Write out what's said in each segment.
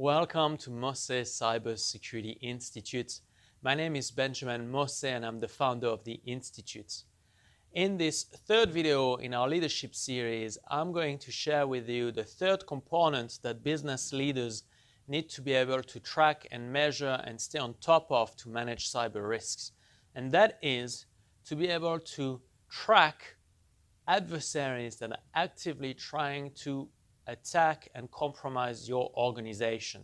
Welcome to Mosse Cybersecurity Institute. My name is Benjamin Mosse and I'm the founder of the Institute. In this third video in our leadership series, I'm going to share with you the third component that business leaders need to be able to track and measure and stay on top of to manage cyber risks. And that is to be able to track adversaries that are actively trying to attack and compromise your organization.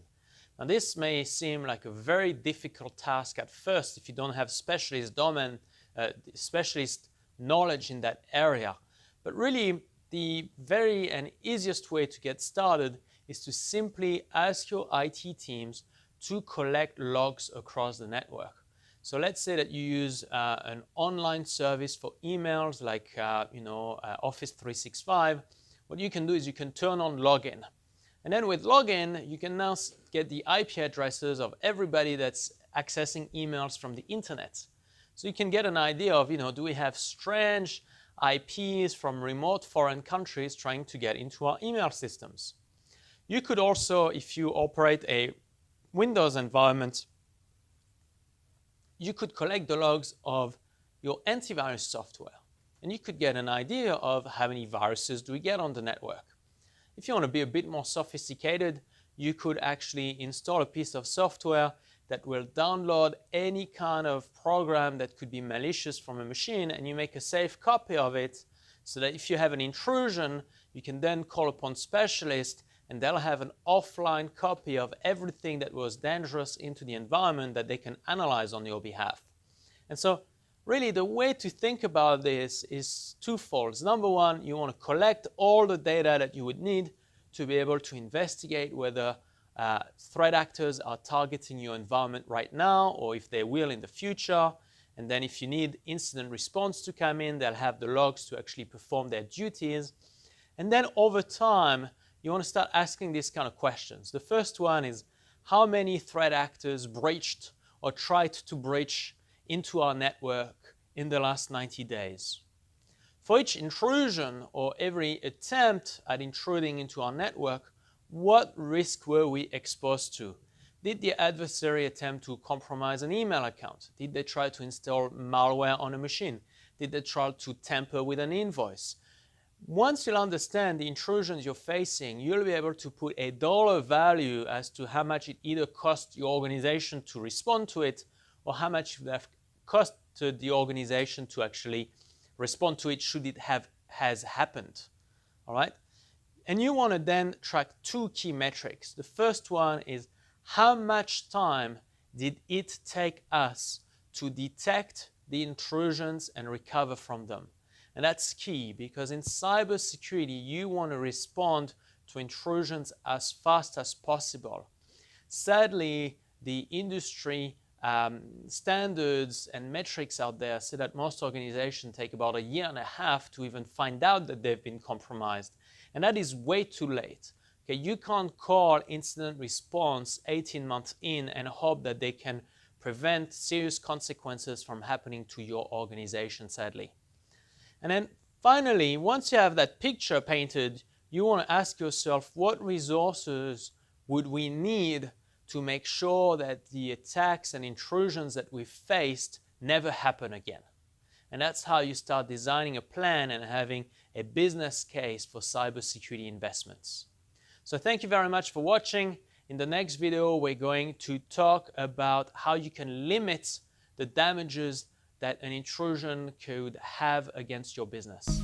Now, this may seem like a very difficult task at first if you don't have specialist knowledge in that area. But really, the very and easiest way to get started is to simply ask your IT teams to collect logs across the network. So let's say that you use an online service for emails like Office 365. What you can do is you can turn on login. And then with login, you can now get the IP addresses of everybody that's accessing emails from the internet. So you can get an idea of, do we have strange IPs from remote foreign countries trying to get into our email systems. You could also, if you operate a Windows environment, you could collect the logs of your antivirus software. And you could get an idea of how many viruses do we get on the network. If you want to be a bit more sophisticated, you could actually install a piece of software that will download any kind of program that could be malicious from a machine, and you make a safe copy of it so that if you have an intrusion, you can then call upon specialists and they'll have an offline copy of everything that was dangerous into the environment that they can analyze on your behalf. And so really, the way to think about this is twofold. Number one, you want to collect all the data that you would need to be able to investigate whether threat actors are targeting your environment right now or if they will in the future. And then if you need incident response to come in, they'll have the logs to actually perform their duties. And then over time, you want to start asking these kind of questions. The first one is, how many threat actors breached or tried to breach into our network in the last 90 days. For each intrusion or every attempt at intruding into our network, what risk were we exposed to? Did the adversary attempt to compromise an email account? Did they try to install malware on a machine? Did they try to tamper with an invoice? Once you'll understand the intrusions you're facing, you'll be able to put a dollar value as to how much it either cost your organization to respond to it or how much it would have costed the organization to actually respond to it should it has happened. All right? And you want to then track two key metrics. The first one is, how much time did it take us to detect the intrusions and recover from them? And that's key, because in cybersecurity, you want to respond to intrusions as fast as possible. Sadly, the industry standards and metrics out there say that most organizations take about a year and a half to even find out that they've been compromised. And that is way too late. Okay, you can't call incident response 18 months in and hope that they can prevent serious consequences from happening to your organization, sadly. And then finally, once you have that picture painted, you want to ask yourself, what resources would we need to make sure that the attacks and intrusions that we've faced never happen again? And that's how you start designing a plan and having a business case for cybersecurity investments. So thank you very much for watching. In the next video, we're going to talk about how you can limit the damages that an intrusion could have against your business.